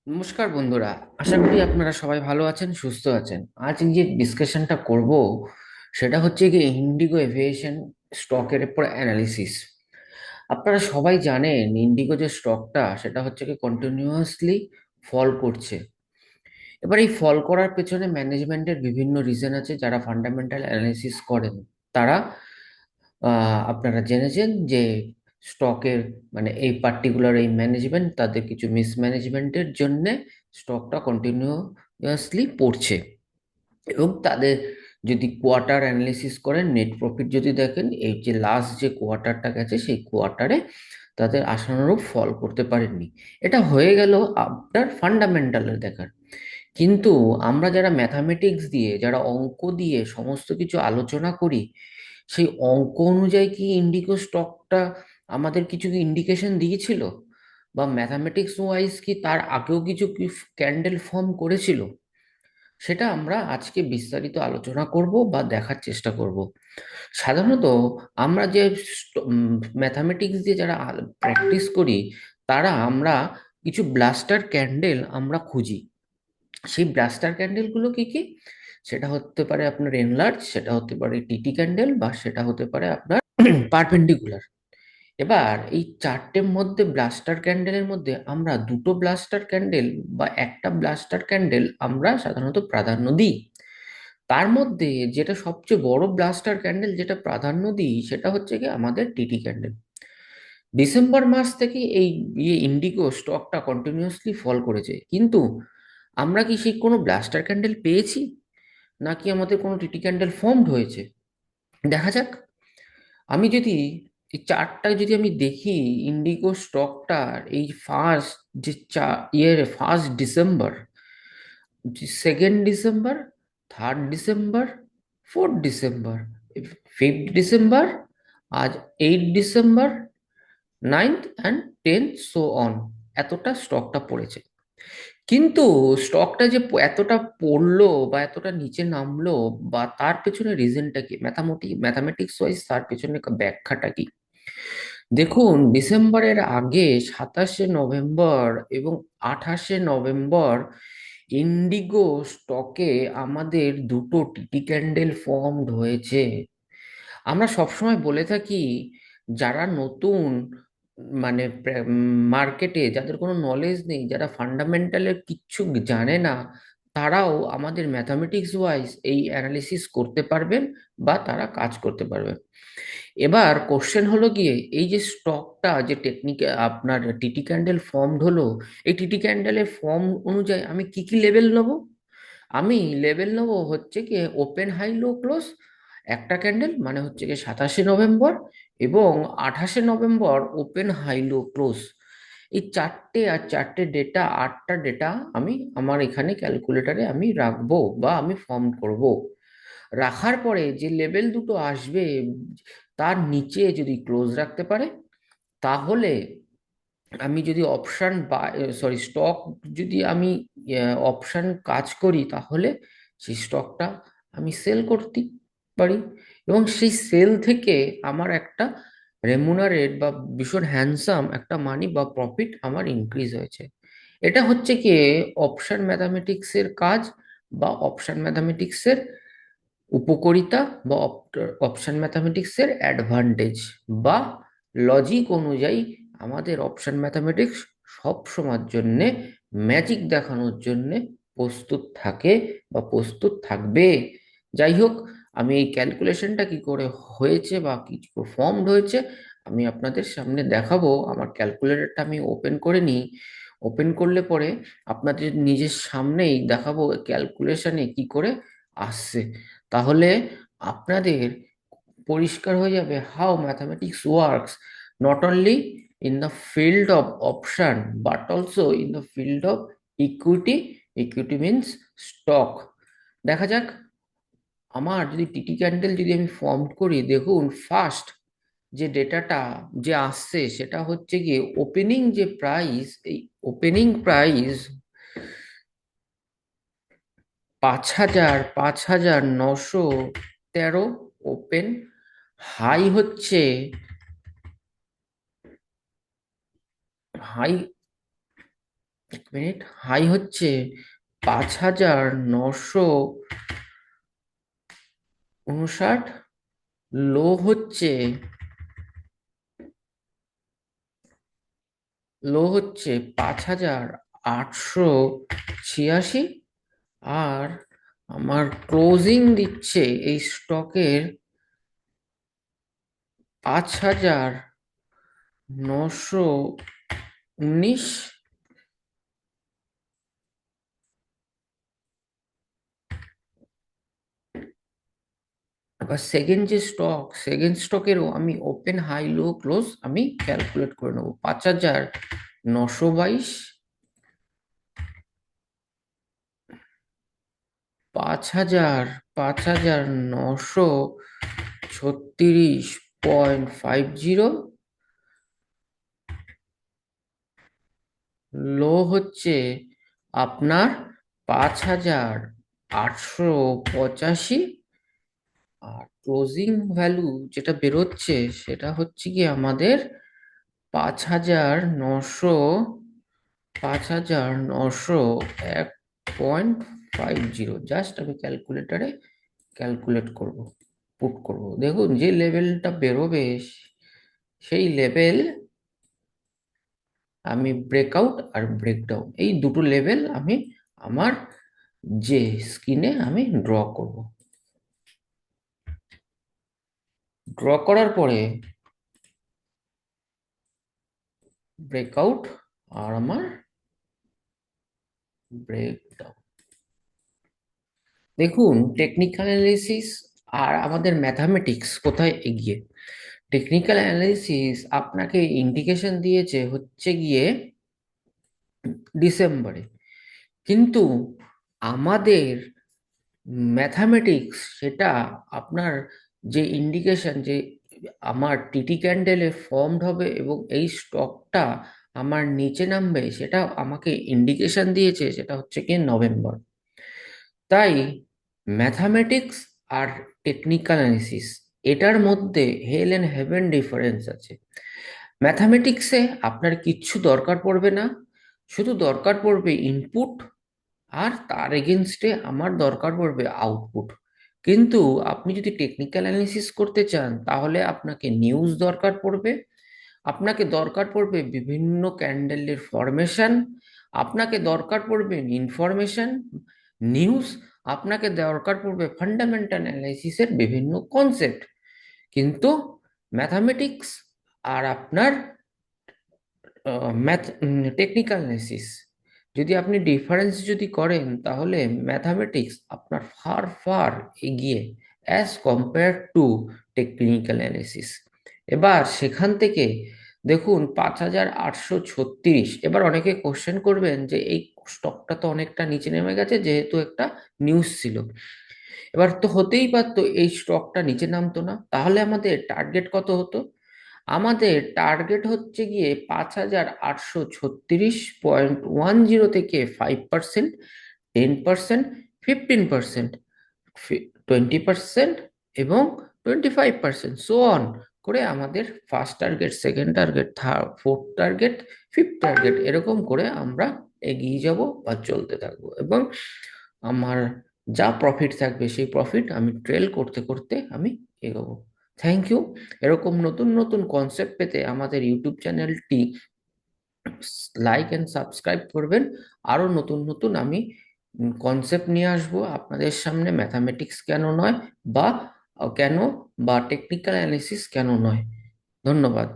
নমস্কার বন্ধুরা। আশা করি আপনারা সবাই ভালো আছেন, সুস্থ আছেন। আজ যে ডিসকাশনটা করব সেটা হচ্ছে কি ইন্ডিগো এভিয়েশন স্টকের উপর অ্যানালিসিস। আপনারা সবাই জানেন ইন্ডিগো যে স্টকটা সেটা হচ্ছে কি কন্টিনিউয়াসলি ফল করছে। এবার এই ফল করার পেছনে ম্যানেজমেন্টের বিভিন্ন রিজন আছে। যারা ফান্ডামেন্টাল অ্যানালিসিস করেন তারা আপনারা জেনেছেন যে স্টকের মানে এই পার্টিকুলার এই ম্যানেজমেন্ট তাদের কিছু মিসম্যানেজমেন্টের জন্যে স্টকটা কন্টিনিউয়াসলি পড়ছে। এবং তাদের যদি কোয়ার্টার অ্যানালিসিস করেন, নেট প্রফিট যদি দেখেন, এই যে লাস্ট যে কোয়ার্টারটা গেছে সেই কোয়ার্টারে তাদের আশানুরূপ ফল করতে পারেননি। এটা হয়ে গেল আপনার ফান্ডামেন্টালের দেখার। কিন্তু আমরা যারা ম্যাথামেটিক্স দিয়ে, যারা অঙ্ক দিয়ে সমস্ত কিছু আলোচনা করি, সেই অঙ্ক অনুযায়ী কি ইন্ডিগো স্টকটা আমাদের কিছু কি ইন্ডিকেশন দিয়েছিল? বা ম্যাথামেটিক্স ওয়াইজ কি তার আগেও কিছু কি ক্যান্ডেল ফর্ম করেছিল? সেটা আমরা আজকে বিস্তারিত আলোচনা করব বা দেখার চেষ্টা করব। সাধারণত আমরা যে ম্যাথামেটিক্স দিয়ে যারা প্র্যাকটিস করি, আমরা কিছু ব্লাস্টার ক্যান্ডেল আমরা খুঁজি। সেই ব্লাস্টার ক্যান্ডেলগুলো কি কি? সেটা হতে পারে আপনার এনলার্জ, সেটা হতে পারে টিটি ক্যান্ডেল, বা সেটা হতে পারে আপনার পারপেন্ডিকুলার। এবার এই চারটের মধ্যে ব্লাস্টার ক্যান্ডেলের মধ্যে আমরা দুটো ব্লাস্টার ক্যান্ডেল বা একটা ব্লাস্টার ক্যান্ডেল আমরা সাধারণত প্রাধান্য দিই। তার মধ্যে যেটা সবচেয়ে বড় ব্লাস্টার ক্যান্ডেল যেটা প্রাধান্য দিই সেটা হচ্ছে কি আমাদের টিটি ক্যান্ডেল। ডিসেম্বর মাস থেকে এই ইন্ডিগো স্টকটা কন্টিনিউয়াসলি ফল করেছে, কিন্তু আমরা কি সেই কোনো ব্লাস্টার ক্যান্ডেল পেয়েছি, নাকি আমাদের কোনো টিটি ক্যান্ডেল ফর্মড হয়েছে? দেখা যাক। আমি যদি এই চার্টটা যদি আমি দেখি, ইন্ডিগো স্টকটার এই ফার্স্ট যে first December, second December, third December, fourth December, fifth December, আজ 8 December, 9th and 10th, so on, এতটা স্টকটা পড়েছে। কিন্তু স্টকটা যে এতটা পড়লো বা এতটা নিচে নামলো, বা তার পেছনে রিজনটা কি, ম্যাথামেটিক্স ওয়াইজ তার পেছনে ব্যাখ্যাটা কি? দেখুন, ডিসেম্বরের আগে 27শে নভেম্বর এবং 28শে নভেম্বর ইন্ডিগো স্টকে আমাদের দুটো টিটি ক্যান্ডেল ফর্মড হয়েছে। আমরা সবসময় বলে থাকি, যারা নতুন মানে মার্কেটে, যাদের কোনো নলেজ নেই, যারা ফান্ডামেন্টালের কিচ্ছু জানে না, তারাও আমাদের ম্যাথামেটিক্স ওয়াইজ এই অ্যানালিসিস করতে পারবেন বা তারা কাজ করতে পারবেন। এবার কোশ্চেন হলো গিয়ে, এই যে স্টকটা যে টেকনিকে আপনার টিটি ক্যান্ডেল ফর্মড হলো, এই টিটি ক্যান্ডেলের ফর্ম অনুযায়ী আমি কি কি লেভেল নেবো? আমি লেভেল নেবো হচ্ছে কি ওপেন হাই লো ক্লোজ, একটা ক্যান্ডেল মানে হচ্ছে কি 27শে নভেম্বর, এবং 28শে নভেম্বর ওপেন হাই লো ক্লোজ। এই চারটে আর চারটে ডেটা, আটটা ডেটা আমি আমার এখানে ক্যালকুলেটারে আমি রাখবো বা আমি ফর্ম করব। রাখার পরে যে লেভেল দুটো আসবে তার নিচে যদি ক্লোজ রাখতে পারে, তাহলে আমি যদি অপশান বা স্টক যদি আমি অপশান কাজ করি, তাহলে সেই স্টকটা আমি সেল করতে পারি। এবং সেই সেল থেকে আমার একটা রেমুনারেট বা ভীষণ হ্যান্ডসাম একটা মানি বা প্রফিট আমার ইনক্রিজ হয়েছে। এটা হচ্ছে কি অপশন ম্যাথামেটিক্সের কাজ, বা অপশন ম্যাথামেটিক্সের উপকারিতা, বা অপশন ম্যাথামেটিক্সের অ্যাডভান্টেজ, বা লজিক অনুযায়ী আমাদের অপশন ম্যাথামেটিক্স সব সময়ের জন্যে ম্যাজিক দেখানোর জন্যে প্রস্তুত থাকে বা প্রস্তুত থাকবে। যাই হোক, আমি এই ক্যালকুলেশনটা কি করে হয়েছে বা কি ফর্মড হয়েছে আমি আপনাদের সামনে দেখাবো। আমার ক্যালকুলেটরটা আমি ওপেন করে নিই। ওপেন করলে পরে আপনাদের নিজের সামনেই দেখাবো ক্যালকুলেশনে কি করে আসছে। তাহলে আপনাদের পরিষ্কার হয়ে যাবে how mathematics works, not only in the field of option but also in the field of equity. Equity means stock. দেখা যাক, আমার যদি টিটি ক্যান্ডেল যদি আমি ফর্ম করি, দেখুন ফার্স্ট যে ডেটাটা যে আসছে সেটা হচ্ছে গিয়ে ওপেনিং যে প্রাইস, এই ওপেনিং প্রাইস 5,0913। ওপেন হাই হচ্ছে, হাই এক মিনিট। হাই হচ্ছে 5,959, লো হচ্ছে লো হচ্ছে 5,886, আর আমার ক্লোজিং দিচ্ছে এই স্টকের 5,919। আবার সেকেন্ড স্টকেরও আমি ওপেন হাই লো ক্লোজ আমি ক্যালকুলেট করে নেবো। 5,922, 5,000, 5,936.50, লো হচ্ছে আপনার 5,885, আর ক্লোজিং ভ্যালু যেটা বেরোচ্ছে সেটা হচ্ছে কি আমাদের 5,900 5,901.50। জাস্ট আমি ক্যালকুলেটারে ক্যালকুলেট করব, পুট করব, দেখুন যে লেভেলটা বেরোবে সেই লেভেল আমি ব্রেকআউট আর ব্রেকডাউন এই দুটো লেভেল আমি আমার যে স্ক্রিনে আমি ড্র করব। ড্র করার পরে ব্রেকআউট আর আমার ব্রেকডাউন, দেখুন টেকনিক্যাল অ্যানালিসিস আর আমাদের ম্যাথামেটিক্স কোথায় এগিয়ে। টেকনিক্যাল অ্যানালিসিস আপনাকে ইন্ডিকেশন দিয়েছে হচ্ছে গিয়ে ডিসেম্বরে, কিন্তু আমাদের ম্যাথামেটিক্স সেটা আপনার যে ইন্ডিকেশন যে আমার টিটি ক্যান্ডেলে ফর্মড হবে এবং এই স্টকটা আমার নিচে নামবে, সেটা আমাকে ইন্ডিকেশন দিয়েছে সেটা হচ্ছে কি নভেম্বর। তাই ম্যাথামেটিক্স আর টেকনিক্যাল অ্যানালিসিস এটার মধ্যে হেল অ্যান্ড হেভেন ডিফারেন্স আছে। ম্যাথামেটিক্সে আপনার কিচ্ছু দরকার পড়বে না, শুধু দরকার পড়বে ইনপুট, আর তার এগেনস্টে আমার দরকার পড়বে আউটপুট। কিন্তু আপনি যদি টেকনিক্যাল অ্যানালিসিস করতে চান তাহলে আপনাকে নিউজ দরকার পড়বে, আপনাকে দরকার পড়বে বিভিন্ন ক্যান্ডেলের ফরমেশন, আপনাকে দরকার পড়বে ইনফরমেশন নিউজ, আপনাকে দরকার পড়বে ফান্ডামেন্টাল অ্যানালাইসিসের বিভিন্ন কনসেপ্ট। কিন্তু ম্যাথামেটিক্স আর আপনার ম্যাথ টেকনিক্যাল অ্যানালিসিস যদি আপনি ডিফারেন্স যদি করেন তাহলে ম্যাথামেটিক্স আপনার ফার ফার এগিয়ে as compare to technical analysis. এবার সেখান থেকে দেখুন 5,836, এবার অনেকে কোশ্চেন করবেন যে এই স্টকটা তো অনেকটা নিচে নেমে গেছে যেহেতু একটা নিউজ ছিল। এবার তো হতেই পারতো এই স্টকটা নিচে নামতো না, তাহলে আমাদের টার্গেট কত হতো? আমাদের টার্গেট হচ্ছে গিয়ে 5,836.10 থেকে 5%, 10%, 15%, 20% এবং 25%, সো অন করে আমাদের first target, second target, third, fourth target, fifth target, এরকম করে আমরা এগিয়ে যাব বা চলতে থাকবো, এবং আমার যা প্রফিট থাকবে সেই প্রফিট আমি ট্রেল করতে করতে আমি এগোবো। Thank you. এরকম নতুন নতুন কনসেপ্ট পেতে আমাদের ইউটিউব চ্যানেলটি লাইক অ্যান্ড সাবস্ক্রাইব করবেন। আরো নতুন নতুন আমি কনসেপ্ট নিয়ে আসবো আপনাদের সামনে, ম্যাথামেটিক্স কেন নয় বা কেন বা টেকনিক্যাল অ্যানালিসিস কেন নয়। ধন্যবাদ।